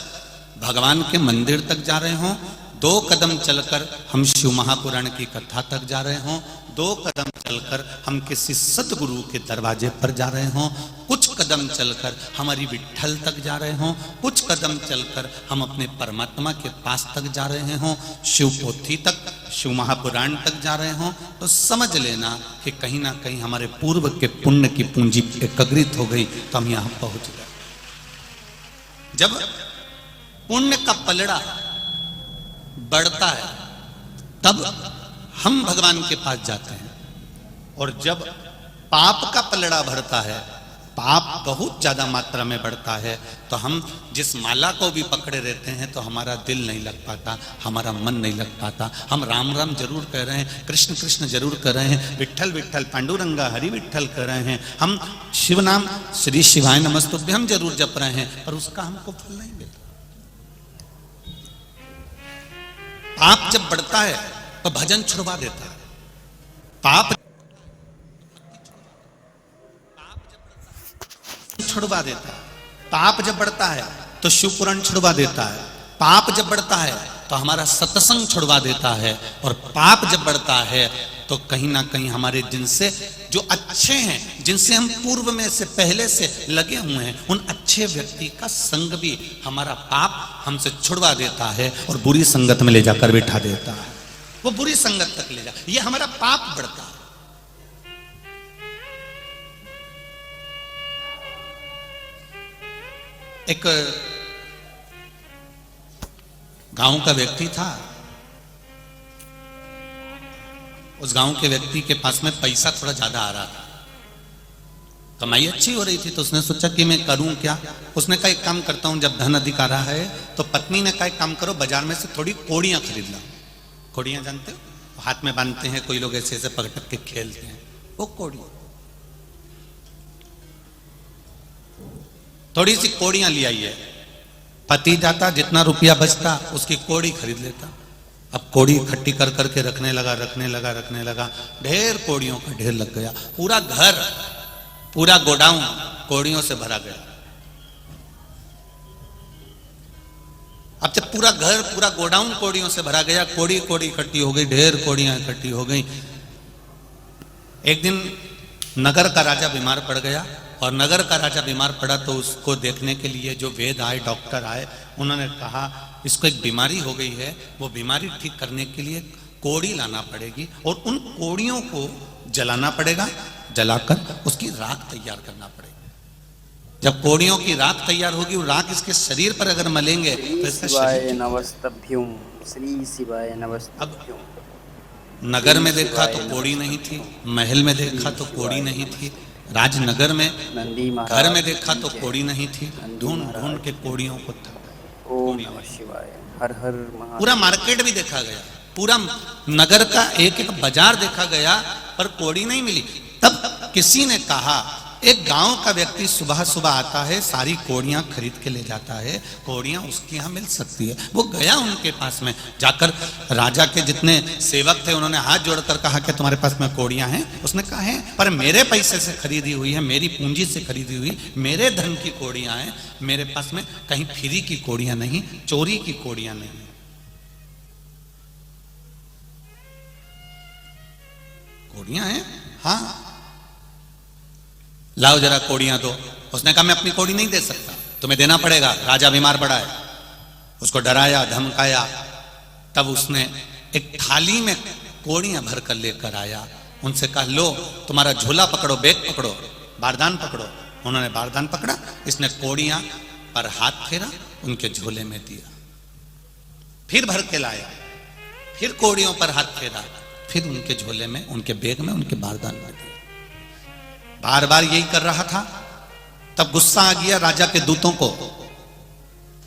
भगवान के मंदिर तक जा रहे हों, 2 कदम चलकर हम शिव महापुराण की कथा तक जा रहे हों, 2 कदम चलकर हम किसी सदगुरु के दरवाजे पर जा रहे हों, कुछ कदम चलकर हमारी विट्ठल तक जा रहे हों, कुछ कदम चलकर हम अपने परमात्मा के पास तक जा रहे हों, शिव पोथी तक, शिव महापुराण तक जा रहे हों, तो समझ लेना कि कहीं ना कहीं हमारे पूर्व के पुण्य की पूंजी एकत्रित हो गई, तो हम यहां पहुंच गए। जब पुण्य का पलड़ा बढ़ता है तब हम भगवान के पास जाते हैं, और जब पाप का पलड़ा बढ़ता है, पाप बहुत ज्यादा मात्रा में बढ़ता है, तो हम जिस माला को भी पकड़े रहते हैं तो हमारा दिल नहीं लग पाता, हमारा मन नहीं लग पाता। हम राम राम जरूर कह रहे हैं, कृष्ण कृष्ण जरूर कर रहे हैं, विठ्ठल विठ्ठल पांडुरंगा हरि विठ्ठल कर रहे हैं, हम शिव नाम श्री शिवाय नमस्तुभ्यं हम जरूर जप रहे हैं, पर उसका हमको फल नहीं मिल रहा। पाप जब बढ़ता है तो भजन छुड़वा देता है। पाप छुड़वा देता है। पाप जब बढ़ता है तो शिव पुराण छुड़वा देता है। पाप जब बढ़ता है तो हमारा सत्संग छुड़वा देता है, और पाप जब बढ़ता है तो कहीं ना कहीं हमारे जिनसे जो अच्छे हैं, जिनसे हम पूर्व में से पहले से लगे हुए हैं, उन अच्छे व्यक्ति का संग भी हमारा पाप हमसे छुड़वा देता है और बुरी संगत में ले जाकर बिठा देता है। वो बुरी संगत तक ले जा, ये हमारा पाप बढ़ता है। एक गांव का व्यक्ति था, उस गांव के व्यक्ति के पास में पैसा थोड़ा ज्यादा आ रहा था, कमाई अच्छी हो रही थी, तो उसने सोचा कि मैं करूं क्या। उसने कहा एक काम करता हूं, जब धन अधिक आ रहा है तो पत्नी ने कहा एक काम करो, बाजार में से थोड़ी कोड़ियां खरीद लो। कोड़ियां जानते हो, हाथ में बांधते हैं, कोई लोग ऐसे ऐसे पकड़ के खेलते हैं, वो कोड़ियां। थोड़ी सी कोड़ियां ले आई है। पति जाता, जितना रुपया बचता उसकी कोड़ी खरीद लेता। अब कोड़ी इकट्ठी कर करके रखने लगा, ढेर कोड़ियों का ढेर लग गया। पूरा घर, पूरा गोडाउन कोड़ियों से भरा गया। अब जब पूरा घर, पूरा गोडाउन कोड़ियों से भरा गया, कोड़ी कोड़ी इकट्ठी हो गई, ढेर कोड़ियां इकट्ठी हो गई। एक दिन नगर का राजा बीमार पड़ गया, और नगर का राजा बीमार पड़ा तो उसको देखने के लिए जो वैद्य आए, डॉक्टर आए, उन्होंने कहा इसको एक बीमारी हो गई है, वो बीमारी ठीक करने के लिए कोड़ी लाना पड़ेगी, और उन कोड़ियों को जलाना पड़ेगा, जलाकर उसकी राख तैयार करना पड़ेगा। जब कोड़ियों की राख तैयार होगी, वो राख इसके शरीर पर अगर मलेंगे तो इसका शरीर। नमस्तभ्युम श्री शिवाय नमस्तभ्युम। नगर में देखा तो कोड़ी नहीं थी, महल में देखा तो कोड़ी नहीं थी, राजनगर में घर में देखा तो कोड़ी नहीं थी, ढूंढ ढूंढ के कोड़ियों को था। ओम नमः शिवाय, हर हर महादेव। पूरा मार्केट भी देखा गया, पूरा नगर का एक एक बाजार देखा गया, पर कोड़ी नहीं मिली। तब किसी ने कहा, एक गांव का व्यक्ति सुबह सुबह आता है, सारी कोड़ियां खरीद के ले जाता है, कोड़ियां उसके यहाँ मिल सकती है। वो गया उनके पास में, जाकर राजा के जितने सेवक थे उन्होंने हाथ जोड़कर कहा कि तुम्हारे पास में कोड़ियां हैं? उसने कहा है, पर मेरे पैसे से खरीदी हुई है, मेरी पूंजी से खरीदी हुई, मेरे धन की कोड़ियां हैं, मेरे पास में कहीं फ्री की कोड़ियां नहीं, चोरी की कोड़ियां नहीं। कोड़ियां हैं, हाँ लाओ जरा कोड़ियां दो। उसने कहा मैं अपनी कोड़ी नहीं दे सकता, तुम्हें देना पड़ेगा, राजा बीमार पड़ा है। उसको डराया, धमकाया। तब उसने एक थाली में कोड़ियां भर कर लेकर आया, उनसे कहा लो तुम्हारा झोला पकड़ो, बैग पकड़ो, बारदान पकड़ो। उन्होंने बारदान पकड़ा, इसने कोड़ियां पर हाथ फेरा, उनके झोले में दिया, फिर भर के लाया, फिर कोड़ियों पर हाथ फेरा, फिर उनके झोले में, उनके बैग में, उनके बारदान में दिया। बार बार यही कर रहा था। तब गुस्सा आ गया राजा के दूतों को,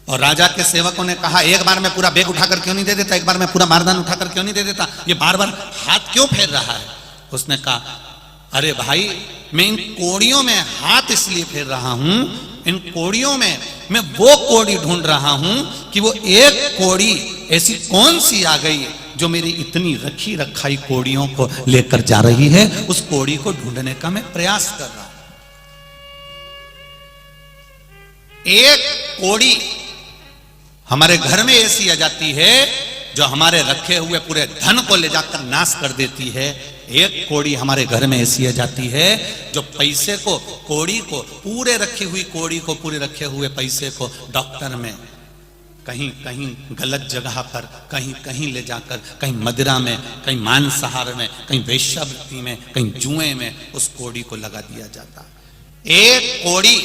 और राजा के सेवकों ने कहा एक बार में पूरा बैग उठाकर क्यों नहीं दे देता, एक बार में पूरा बारदान उठाकर क्यों नहीं दे देता, ये बार बार हाथ क्यों फेर रहा है? उसने कहा अरे भाई, मैं इन कोड़ियों में हाथ इसलिए फेर रहा हूं, इन कोड़ियों में मैं वो कोड़ी ढूंढ रहा हूं कि वो एक कोड़ी ऐसी कौन सी आ गई जो मेरी इतनी रखी रखाई कोड़ियों को लेकर जा रही है। उस कोड़ी को ढूंढने का मैं प्रयास कर रहा हूं। एक कोड़ी हमारे घर में ऐसी आ जाती है जो हमारे रखे हुए पूरे धन को ले जाकर नाश कर देती है। एक कोड़ी हमारे घर में ऐसी आ जाती है जो पैसे को, कोड़ी को, पूरे रखी हुई कोड़ी को, पूरे रखे हुए पैसे को डॉक्टर में कहीं कहीं गलत जगह पर, कहीं कहीं ले जाकर, कहीं मदिरा में, कहीं मांसाहार में, कहीं वेश्यावृत्ति में, कहीं जुए में उस कोड़ी को लगा दिया जाता। एक कोड़ी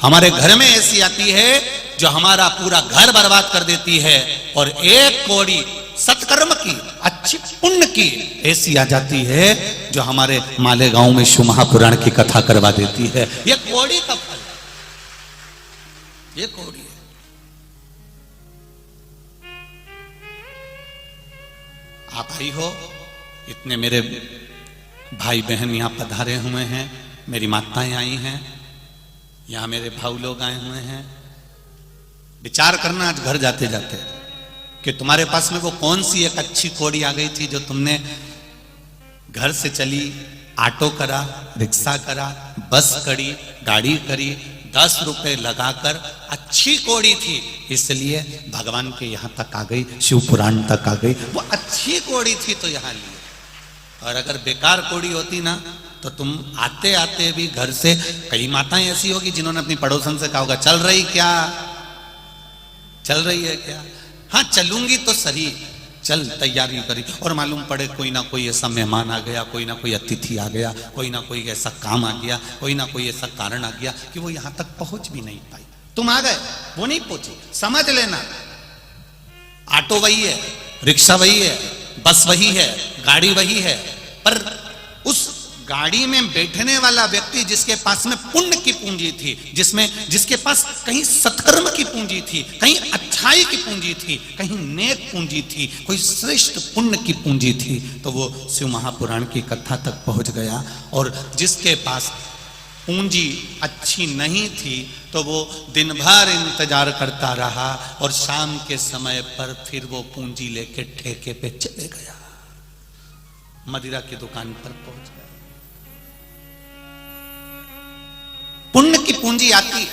हमारे घर में ऐसी आती है जो हमारा पूरा घर बर्बाद कर देती है, और एक कौड़ी सत्कर्म की, अच्छी पुण्य की ऐसी आ जाती है जो हमारे मालेगांव में शिव महापुराण की कथा करवा देती है। ये कौड़ी का फल, ये कौड़ी है। आप आई हो, इतने मेरे भाई बहन यहां पधारे हुए हैं, मेरी माताएं आई हैं, यहां मेरे भाऊ लोग आए हुए हैं। विचार करना आज घर जाते जाते कि तुम्हारे पास में वो कौन सी एक अच्छी कौड़ी आ गई थी जो तुमने घर से चली, ऑटो करा, रिक्शा करा, बस करी, गाड़ी करी, 10 रुपए लगाकर अच्छी कौड़ी थी, इसलिए भगवान के यहां तक आ गई, शिव पुराण तक आ गई। वो अच्छी कौड़ी थी तो यहां ली। और अगर बेकार कौड़ी होती ना तो तुम आते आते भी घर से, कई माताएं ऐसी होगी जिन्होंने अपनी पड़ोसन से कहा होगा, चल रही क्या, चल रही है क्या? हाँ चलूंगी तो सही, चल तैयारी करी, और मालूम पड़े कोई ना कोई ऐसा मेहमान आ गया, कोई ना कोई अतिथि आ गया, कोई ना कोई ऐसा काम आ गया, कोई ना कोई ऐसा कारण आ गया कि वो यहां तक पहुंच भी नहीं पाई। तुम आ गए, वो नहीं पहुंची, समझ लेना ऑटो वही है, रिक्शा वही है, बस वही है, गाड़ी वही है, पर उस गाड़ी में बैठने वाला व्यक्ति जिसके पास में पुण्य की पूंजी थी, जिसके पास कहीं सत्कर्म की पूंजी थी, कहीं अच्छाई की पूंजी थी, कहीं नेक पूंजी थी, कोई श्रेष्ठ पुण्य की पूंजी थी, तो वो शिव महापुराण की कथा तक पहुंच गया। और जिसके पास पूंजी अच्छी नहीं थी तो वो दिन भर इंतजार करता रहा, और शाम के समय पर फिर वो पूंजी लेके ठेके पे चले गया, मदिरा की दुकान पर पहुंच गया। पुण्य की पूंजी आती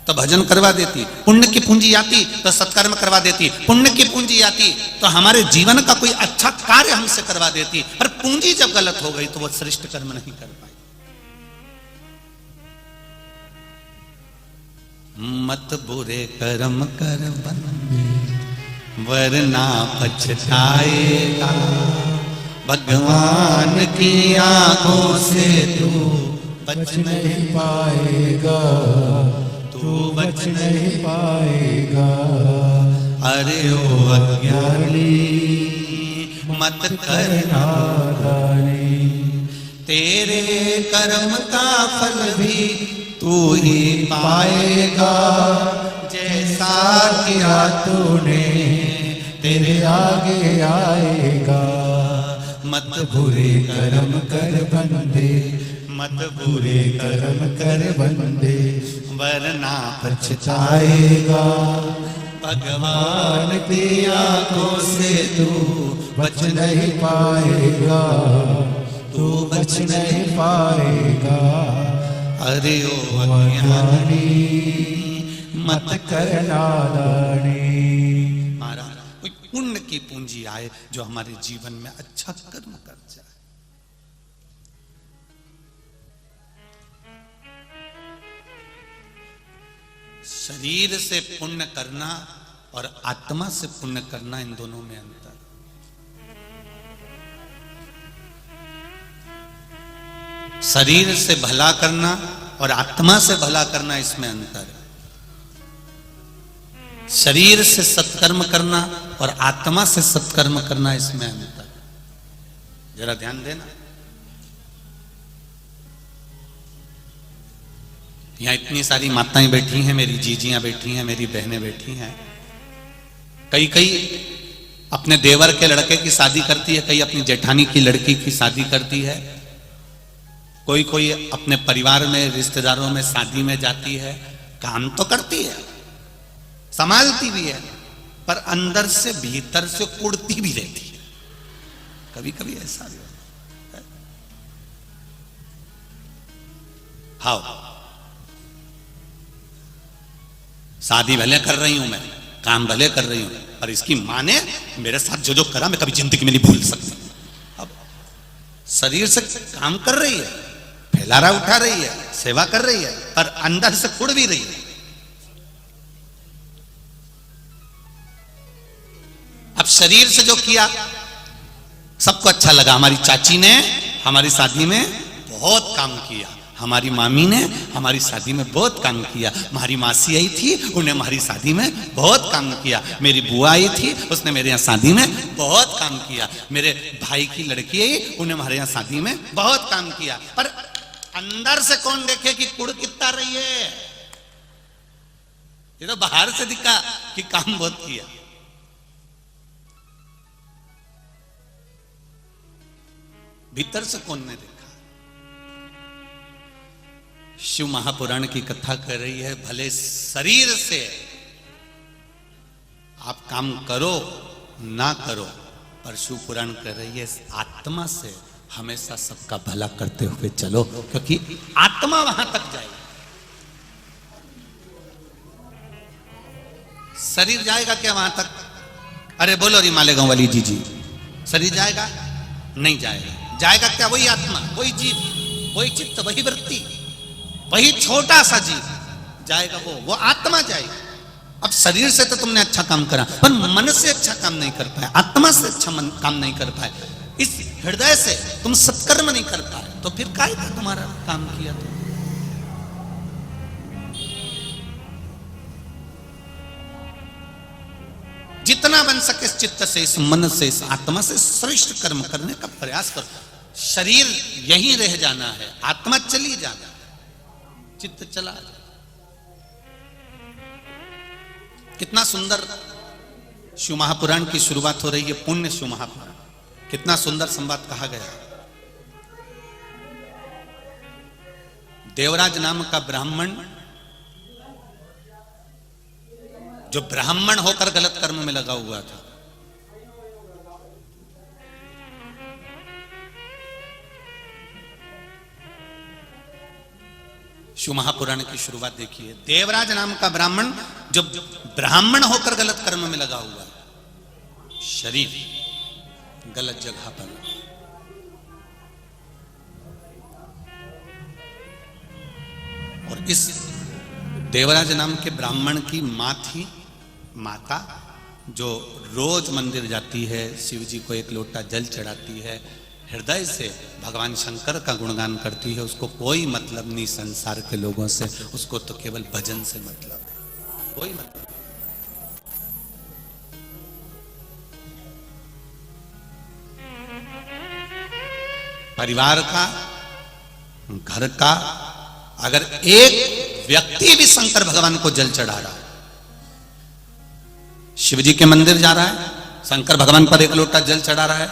तो भजन करवा देती, पुण्य की पूंजी आती तो सत्कर्म करवा देती, पुण्य की पूंजी आती तो हमारे जीवन का कोई अच्छा कार्य हमसे करवा देती। पर पूंजी जब गलत हो गई तो वो श्रेष्ठ कर्म नहीं कर पाई। मत बुरे कर्म कर बंदे वरना पछताएगा, भगवान की आंखों से तू बच नहीं पाएगा, तू बच नहीं पाएगा। अरे ओ अज्ञानी मत कर नादानी, तेरे कर्म का फल भी तू ही पाएगा, जैसा किया तूने तेरे आगे आएगा। मत बुरे कर्म कर बंदे, मत बुरे कर्म कर बंदे वरना पछताएगा, भगवान की आंखों से तू बच नहीं पाएगा, तू बच नहीं पाएगा। अरे ओ अज्ञानी मत कर नादानी। महाराज कोई पुण्य की पूंजी आए जो हमारे जीवन में अच्छा कर्म कर जाए। शरीर से पुण्य करना और आत्मा से पुण्य करना, इन दोनों में अंतर। शरीर से भला करना और आत्मा से भला करना, इसमें अंतर है। शरीर से सत्कर्म करना और आत्मा से सत्कर्म करना, इसमें अंतर है। जरा ध्यान देना। यहां इतनी सारी माताएं बैठी हैं, मेरी जीजियां बैठी हैं, मेरी बहनें बैठी हैं। कई अपने देवर के लड़के की शादी करती है, कई अपनी जेठानी की लड़की की शादी करती है, कोई अपने परिवार में रिश्तेदारों में शादी में जाती है। काम तो करती है, संभालती भी है, पर अंदर से भीतर से कुड़ती भी रहती है। कभी कभी ऐसा भी होता है। हाँ, शादी भले कर रही हूं मैं, काम भले कर रही हूं, पर इसकी मां ने मेरे साथ जो जो करा मैं कभी जिंदगी में नहीं भूल सकता। अब शरीर से काम कर रही है, फैलारा उठा रही है, सेवा कर रही है, पर अंदर से कुड़ भी रही है। अब शरीर से जो किया सबको अच्छा लगा। हमारी चाची ने हमारी शादी में बहुत काम किया, हमारी मामी ने हमारी शादी में बहुत काम किया, हमारी मासी आई थी उन्हें हमारी शादी में बहुत काम किया, मेरी बुआ आई थी उसने मेरे यहाँ शादी में बहुत काम किया, मेरे भाई की लड़की आई उन्हें हमारे यहाँ शादी में बहुत काम किया। पर अंदर से कौन देखे कि कुड़ कितना रही है? ये तो बाहर से दिखा कि काम बहुत किया। भीतर से कौन ने देखा? शिव महापुराण की कथा कर रही है, भले शरीर से आप काम करो ना करो, पर शिव पुराण कर रही है आत्मा से हमेशा सबका भला करते हुए चलो, क्योंकि आत्मा वहां तक जाएगी। शरीर जाएगा क्या वहां तक? अरे बोलो री मालेगांव वाली जी, शरीर जाएगा? नहीं जाएगा। जाएगा क्या? वही आत्मा, वही जीव, वही चित्त, वही वृत्ति, वही छोटा सा जीव जाएगा, वो आत्मा जाएगी। अब शरीर से तो तुमने अच्छा काम करा, पर मन से अच्छा काम नहीं कर पाए, आत्मा से अच्छा काम नहीं कर पाए, इस हृदय से तुम सत्कर्म नहीं कर पाए, तो फिर काहे का तुम्हारा काम किया? तो जितना बन सके इस चित्त से, इस मन से, इस आत्मा से श्रेष्ठ कर्म करने का प्रयास करो। शरीर यहीं रह जाना है, आत्मा चली जाना, चित्त चला जाए। कितना सुंदर शिव महापुराण की शुरुआत हो रही है, पुण्य शिव महापुराण। कितना सुंदर संवाद कहा गया। देवराज नाम का ब्राह्मण, जो ब्राह्मण होकर गलत कर्म में लगा हुआ था, शिव महापुराण की शुरुआत देखिए। देवराज नाम का ब्राह्मण जो ब्राह्मण होकर गलत कर्म में लगा हुआ, शरीर गलत जगह पर, और इस देवराज नाम के ब्राह्मण की मां थी, माता, जो रोज मंदिर जाती है, शिव जी को एक लोटा जल चढ़ाती है, हृदय से भगवान शंकर का गुणगान करती है। उसको कोई मतलब नहीं संसार के लोगों से, उसको तो केवल भजन से मतलब है, कोई मतलब। परिवार का, घर का, अगर एक व्यक्ति भी शंकर भगवान को जल चढ़ा रहा है, शिव जी के मंदिर जा रहा है, शंकर भगवान पर एक लोटा जल चढ़ा रहा है,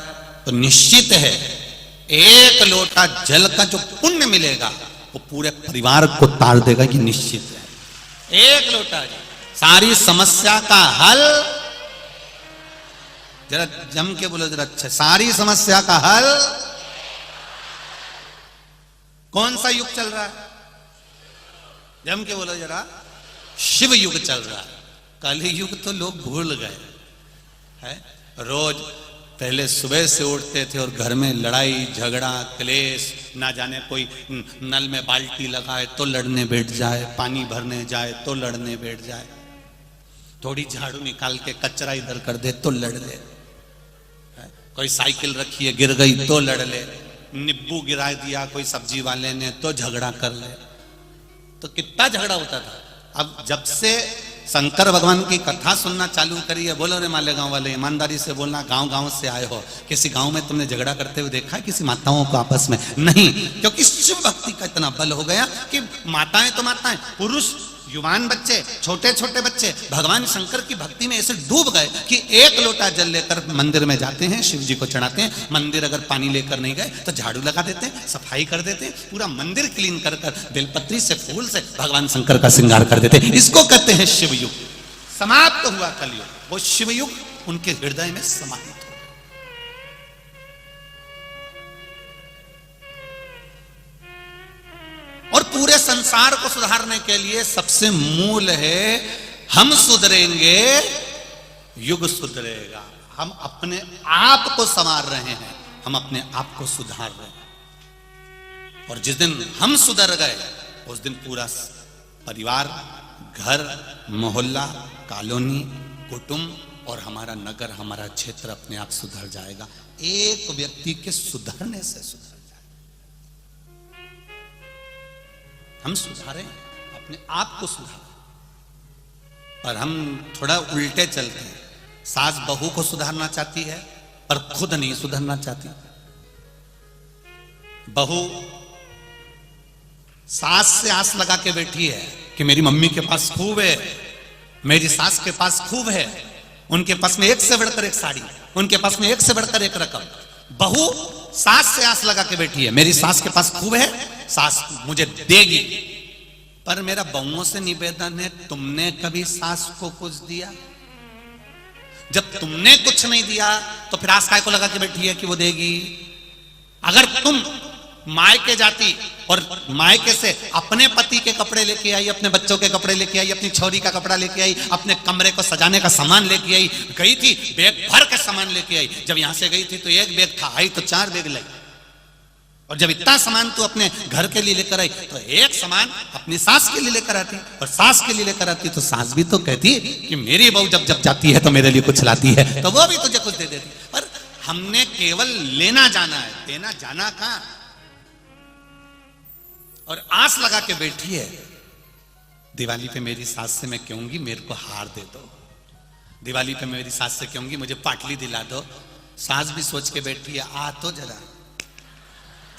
तो निश्चित है एक लोटा जल का जो पुण्य मिलेगा वो पूरे परिवार को तार देगा, कि निश्चित है। एक लोटा सारी समस्या का हल, जरा जम के बोलो जरा अच्छा, सारी समस्या का हल। कौन सा युग चल रहा है? जम के बोलो जरा, शिव युग चल रहा है। कल युग तो लोग भूल गए है। रोज पहले सुबह से उठते थे और घर में लड़ाई झगड़ा क्लेश, ना जाने कोई नल में बाल्टी लगाए तो लड़ने बैठ जाए, पानी भरने जाए तो लड़ने बैठ जाए, थोड़ी झाड़ू निकाल के कचरा इधर कर दे तो लड़ ले, कोई साइकिल रखी है गिर गई तो लड़ ले, नींबू गिरा दिया कोई सब्जी वाले ने तो झगड़ा कर ले। तो कितना झगड़ा होता था। अब जब से शंकर भगवान की कथा सुनना चालू करी है, बोलो रे मालेगांव वाले, ईमानदारी से बोलना, गांव गांव से आए हो, किसी गांव में तुमने झगड़ा करते हुए देखा है किसी माताओं को आपस में? नहीं, क्योंकि शिव भक्ति का इतना बल हो गया कि माताएं तो माताएं, पुरुष, युवान बच्चे, छोटे छोटे बच्चे भगवान शंकर की भक्ति में ऐसे डूब गए कि एक लोटा जल लेकर मंदिर में जाते हैं, शिव जी को चढ़ाते हैं। मंदिर अगर पानी लेकर नहीं गए तो झाड़ू लगा देते हैं, सफाई कर देते हैं, पूरा मंदिर क्लीन कर कर बेलपत्री से, फूल से भगवान शंकर का श्रृंगार कर देते हैं। इसको कहते हैं शिव युग। समाप्त हुआ कलयुग, वो शिव युग उनके हृदय में समाहित हो। और पूरे संसार को सुधारने के लिए सबसे मूल है, हम सुधरेंगे युग सुधरेगा। हम अपने आप को संवार रहे हैं, हम अपने आप को सुधार रहे हैं। और जिस दिन हम सुधर गए उस दिन पूरा परिवार, घर, मोहल्ला, कॉलोनी, कुटुंब और हमारा नगर, हमारा क्षेत्र अपने आप सुधर जाएगा। एक व्यक्ति के सुधरने से सुधर जाएगा। हम सुधारें, अपने आप को सुधारें। पर हम थोड़ा उल्टे चलते हैं। सास बहू को सुधारना चाहती है पर खुद नहीं सुधरना चाहती। बहू सास से आस लगा के बैठी है कि मेरी मम्मी के पास खूब है, मेरी सास के पास खूब है, उनके पास में एक से बढ़कर एक साड़ी, उनके पास में एक से बढ़कर एक रकम। बहू सास से आस लगा के बैठी है, मेरी सास के पास खूब है, सास मुझे देगी। पर मेरा बहुओं से निवेदन है, तुमने कभी सास को कुछ दिया? जब तुमने कुछ नहीं दिया तो फिर आस काय को लगा के बैठी है कि वो देगी? अगर तुम मायके जाती और मायके से अपने पति के कपड़े लेके आई, अपने बच्चों के कपड़े लेके आई, अपनी छोरी का कपड़ा लेके आई, अपने कमरे को सजाने का सामान लेके आई, गई थी बैग भर के सामान लेके आई। जब यहां से गई थी तो एक बैग था, आई तो 4 बैग लाई। और जब इतना सामान तू अपने घर के लिए लेकर आई तो एक सामान अपनी सास के लिए लेकर आती, और सास के लिए लेकर आती तो सास भी तो कहती कि मेरी बहू जब जब जाती है तो मेरे लिए कुछ लाती है, तो वो भी तुझे कुछ दे देती। पर हमने केवल लेना जाना है, देना जाना कहां? और आस लगा के बैठी है, दिवाली पे मेरी सास से मैं कहूंगी मेरे को हार दे दो, दिवाली पे मेरी सास से कहूंगी मुझे पाटली दिला दो। सास भी सोच के बैठी है, आ तो जरा,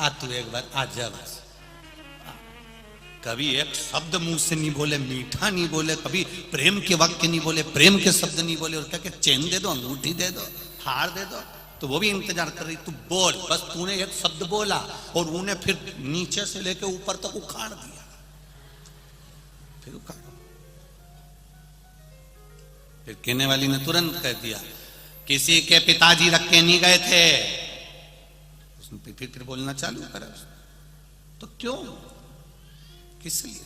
आ तू एक बार आ जा बस। कभी एक शब्द मुंह से नहीं बोले, मीठा नहीं बोले, कभी प्रेम के वाक्य नहीं बोले, प्रेम के शब्द नहीं बोले, और क्या क्या चेन दे दो, अंगूठी दे दो, हार दे दो। तो वो भी इंतजार कर रही, तू बोल, बस तूने एक शब्द बोला और उन्हें फिर नीचे से लेके ऊपर तक उखाड़ दिया। फिर उखाड़, फिर कहने वाली ने तुरंत कह दिया किसी के पिताजी रख के नहीं गए थे। उसने फिर बोलना चालू करा, तो क्यों, किस लिए,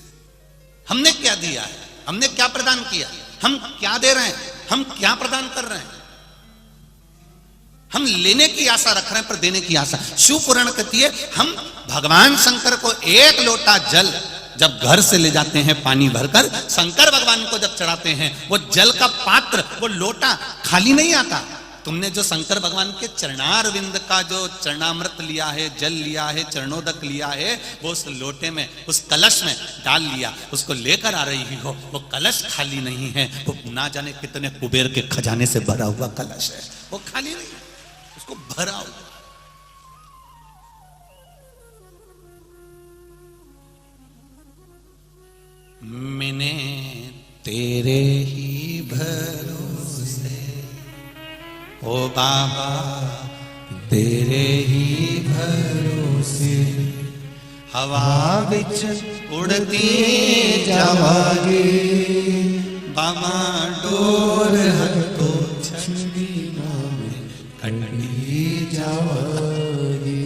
हमने क्या दिया है, हमने क्या प्रदान किया, हम क्या दे रहे हैं, हम क्या प्रदान कर रहे हैं? हम लेने की आशा रख रहे हैं पर देने की आशा। शिव पुराण कहती है हम भगवान शंकर को एक लोटा जल जब घर से ले जाते हैं पानी भरकर, शंकर भगवान को जब चढ़ाते हैं, वो जल का पात्र, वो लोटा खाली नहीं आता। तुमने जो शंकर भगवान के चरणार विंद का जो चरणामृत लिया है, जल लिया है, चरणोदक लिया है, वो उस लोटे में, उस कलश में डाल लिया, उसको लेकर आ रही हो, वो कलश खाली नहीं है, वो ना जाने कितने कुबेर के खजाने से भरा हुआ कलश है, वो खाली नहीं है, उसको भरा हुआ। मैंने तेरे ही भरोसे, ओ बाबा तेरे ही भरोसे, हवा बिच उड़ती जावागे, बाबा डोर हतो छंदी में कंडी जावागे।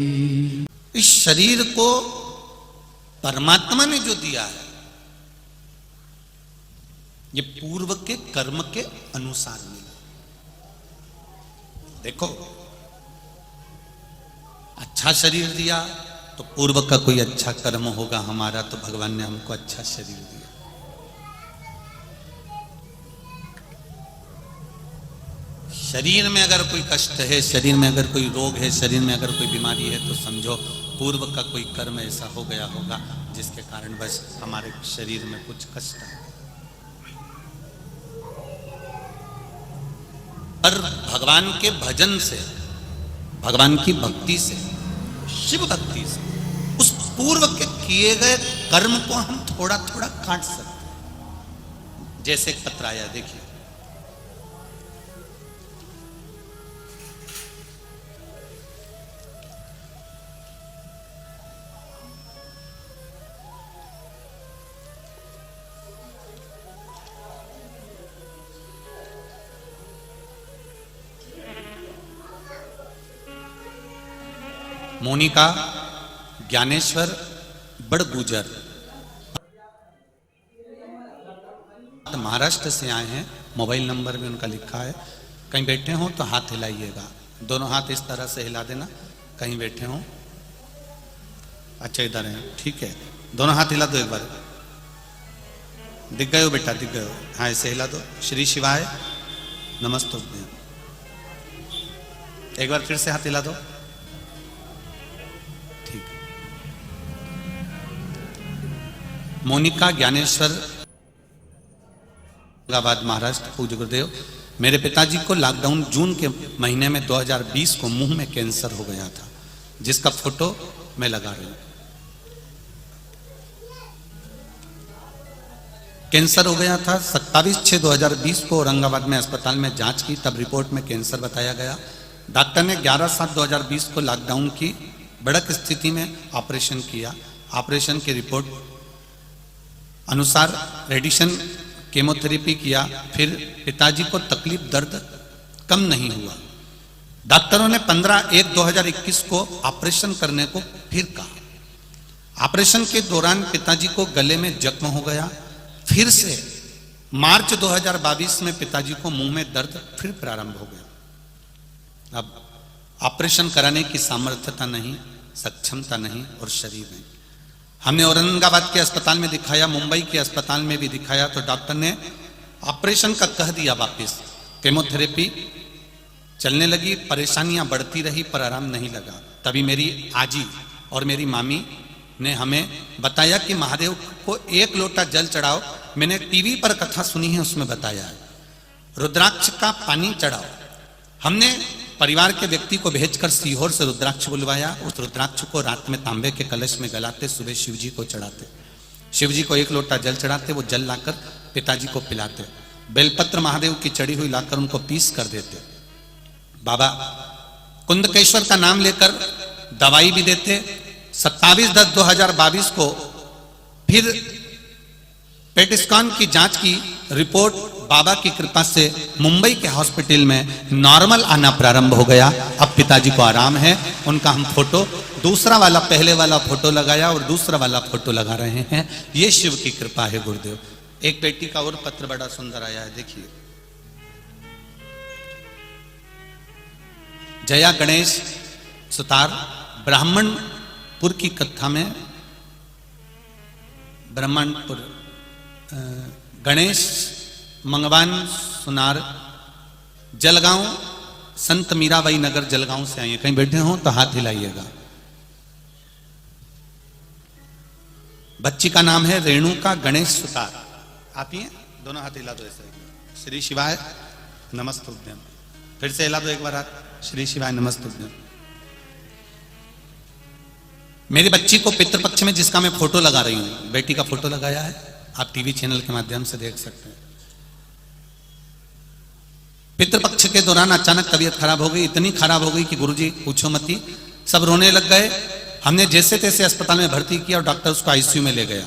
इस शरीर को परमात्मा ने जो दिया है, ये पूर्व के कर्म के अनुसार मिला। देखो, अच्छा शरीर दिया तो पूर्व का कोई अच्छा कर्म होगा हमारा, तो भगवान ने हमको अच्छा शरीर दिया। शरीर में अगर कोई कष्ट है, शरीर में अगर कोई रोग है, शरीर में अगर कोई बीमारी है, तो समझो पूर्व का कोई कर्म ऐसा हो गया होगा जिसके कारण बस हमारे शरीर में कुछ कष्ट है। पर भगवान के भजन से, भगवान की भक्ति से, शिव भक्ति से, उस पूर्व के किए गए कर्म को हम थोड़ा थोड़ा काट सकते हैं। जैसे एक पत्र आया, देखिए, मोनिका ज्ञानेश्वर बड़गुजर महाराष्ट्र से आए हैं, मोबाइल नंबर भी उनका लिखा है। कहीं बैठे हो तो हाथ हिलाइएगा, दोनों हाथ इस तरह से हिला देना, कहीं बैठे हो। अच्छा इधर है, ठीक है, दोनों हाथ हिला दो एक बार। दिख गए हो बेटा, दिख गए हो, हाँ ऐसे हिला दो। श्री शिवाय नमस्ते। एक बार फिर से हाथ हिला दो, ठीक। मोनिका ज्ञानेश्वर, औरंगाबाद महाराष्ट्र। पूज्य गुरुदेव, मेरे पिताजी को लॉकडाउन जून के महीने में 2020 को मुंह में कैंसर हो गया था, जिसका फोटो मैं लगा रही हूं। कैंसर हो गया था 27/6/2020 को औरंगाबाद में अस्पताल में जांच की, तब रिपोर्ट में कैंसर बताया गया। डॉक्टर ने 11/7/2020 को लॉकडाउन की बड़क स्थिति में ऑपरेशन किया। ऑपरेशन की रिपोर्ट अनुसार रेडिएशन केमोथेरेपी किया, फिर पिताजी को तकलीफ दर्द कम नहीं हुआ। डॉक्टरों ने 15/1/2021 को ऑपरेशन करने को फिर कहा। ऑपरेशन के दौरान पिताजी को गले में जख्म हो गया। फिर से मार्च 2022 में पिताजी को मुंह में दर्द फिर प्रारंभ हो गया। अब ऑपरेशन कराने की सामर्थ्यता नहीं, सक्षमता नहीं और शरीर नहीं। हमने औरंगाबाद के अस्पताल में दिखाया, मुंबई के अस्पताल में भी दिखाया, तो डॉक्टर ने ऑपरेशन का कह दिया वापस। केमोथेरेपी चलने लगी, परेशानियां बढ़ती रही पर आराम नहीं लगा। तभी मेरी आजी और मेरी मामी ने हमें बताया कि महादेव को 1 लोटा जल चढ़ाओ। मैंने टीवी पर कथा सुनी है, उसमें बताया है रुद्राक्ष का पानी चढ़ाओ। हमने परिवार के व्यक्ति को भेजकर सीहोर से रुद्राक्ष बुलवाया। उस रुद्राक्ष को रात में तांबे के कलश में गलाते, सुबह शिव जी को चढ़ाते। शिव जी को 1 लोटा जल चढ़ाते, वो जल लाकर पिताजी को पिलाते। बेलपत्र महादेव की चढ़ी हुई लाकर उनको पीस कर देते। बाबा कुंदकेश्वर का नाम लेकर दवाई भी देते। 27/10/2022 को फिर पेट स्कैन की जांच की रिपोर्ट बाबा की कृपा से मुंबई के हॉस्पिटल में नॉर्मल आना प्रारंभ हो गया। अब पिताजी को आराम है। उनका हम फोटो, दूसरा वाला पहले वाला फोटो लगाया और दूसरा वाला फोटो लगा रहे हैं। ये शिव की कृपा है गुरुदेव। एक बेटी का और पत्र बड़ा सुंदर आया है, देखिए। जया गणेश सुतार, ब्राह्मणपुर की कथा में, ब्राह्मणपुर गणेश मंगवान सुनार, जलगांव, संत मीराबाई नगर जलगांव से आई है। कहीं बैठे हो तो हाथ हिलाइएगा। बच्ची का नाम है रेणुका गणेश सुतार। आप ही हैं? दोनों हाथ हिला दो ऐसे। श्री शिवाय नमस्तुभ्यम। फिर से हिला दो एक बार हाथ। श्री शिवाय नमस्तुभ्यम। मेरी बच्ची को पितृपक्ष में जिसका मैं फोटो लगा रही हूं, बेटी का फोटो लगाया है, आप टीवी चैनल के माध्यम से देख सकते हैं। पितृपक्ष के दौरान अचानक तबीयत खराब हो गई, इतनी खराब हो गई कि गुरुजी पूछो मती, सब रोने लग गए। हमने जैसे तैसे अस्पताल में भर्ती किया और डॉक्टर उसको आईसीयू में ले गया।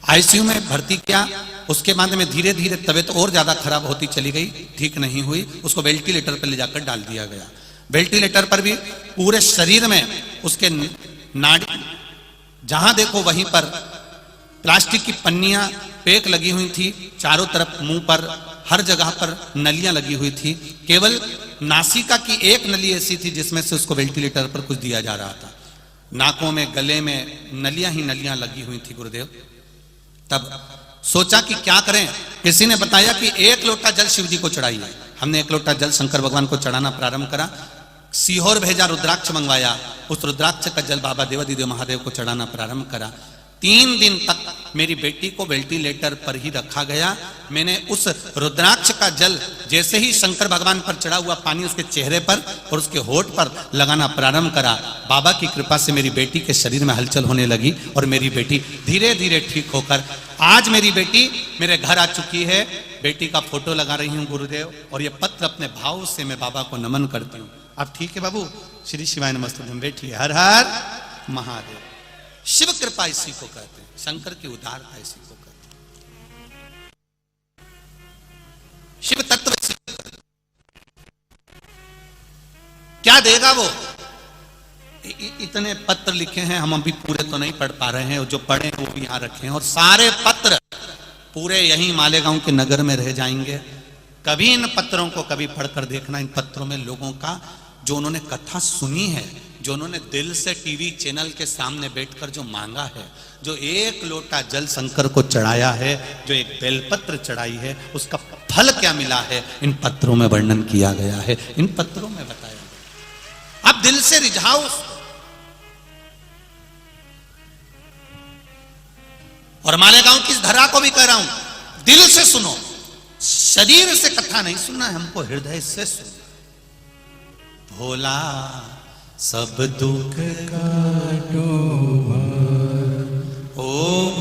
आईसीयू में भर्ती किया, उसके बाद में धीरे धीरे तबीयत और ज्यादा खराब होती चली गई, ठीक नहीं हुई। उसको वेंटिलेटर पर ले जाकर डाल दिया गया। वेंटिलेटर पर भी पूरे शरीर में उसके नाड़ी, जहां देखो वहीं पर प्लास्टिक की पन्नियां पैक लगी हुई थी, चारों तरफ मुंह पर हर जगह पर नलियां लगी हुई थी। केवल नासिका की एक नली ऐसी थी जिसमें से उसको वेंटिलेटर पर कुछ दिया जा रहा था। नाकों में, गले में नलियां ही नलियां लगी हुई थी गुरुदेव। तब सोचा कि क्या करें। किसी ने बताया कि 1 लोटा जल शिव जी को चढ़ाइए। हमने 1 लोटा जल शंकर भगवान को चढ़ाना प्रारंभ करा। सीहोर भेजा, रुद्राक्ष मंगवाया। उस रुद्राक्ष का जल बाबा देवादिदेव महादेव को चढ़ाना प्रारंभ करा। 3 दिन तक मेरी बेटी को वेंटिलेटर पर ही रखा गया। मैंने उस रुद्राक्ष का जल जैसे ही शंकर भगवान पर चढ़ा हुआ पानी उसके चेहरे पर और उसके होठ पर लगाना प्रारंभ करा। बाबा की कृपा से मेरी बेटी के शरीर में हलचल होने लगी और मेरी बेटी धीरे धीरे ठीक होकर आज मेरी बेटी मेरे घर आ चुकी है। बेटी का फोटो लगा रही हूँ गुरुदेव, और ये पत्र अपने भाव से मैं बाबा को नमन करती हूँ। अब ठीक है बाबू, श्री शिवाय नमस्तुभ्यम। बैठिए। हर हर महादेव। शिव कृपा इसी को कहते हैं, शंकर की उदारता इसी को कहते हैं, शिव तत्व इसी को कहते हैं। क्या देगा वो? इतने पत्र लिखे हैं, हम अभी पूरे तो नहीं पढ़ पा रहे हैं, जो पढ़े वो भी यहां रखे हैं, और सारे पत्र पूरे यहीं मालेगांव के नगर में रह जाएंगे। कभी इन पत्रों को कभी पढ़कर देखना। इन पत्रों में लोगों का जो उन्होंने कथा सुनी है, जो उन्होंने दिल से टीवी चैनल के सामने बैठकर जो मांगा है, जो 1 लोटा जल शंकर को चढ़ाया है, जो एक बेलपत्र चढ़ाई है, उसका फल क्या मिला है, इन पत्रों में वर्णन किया गया है, इन पत्रों में बताया गया। आप दिल से रिझाओ और मालेगांव की इस धरा को भी कह रहा हूं, दिल से सुनो, शरीर से कथा नहीं सुनना है, हमको हृदय से सुनना। भोला सब दुख काटो। ओम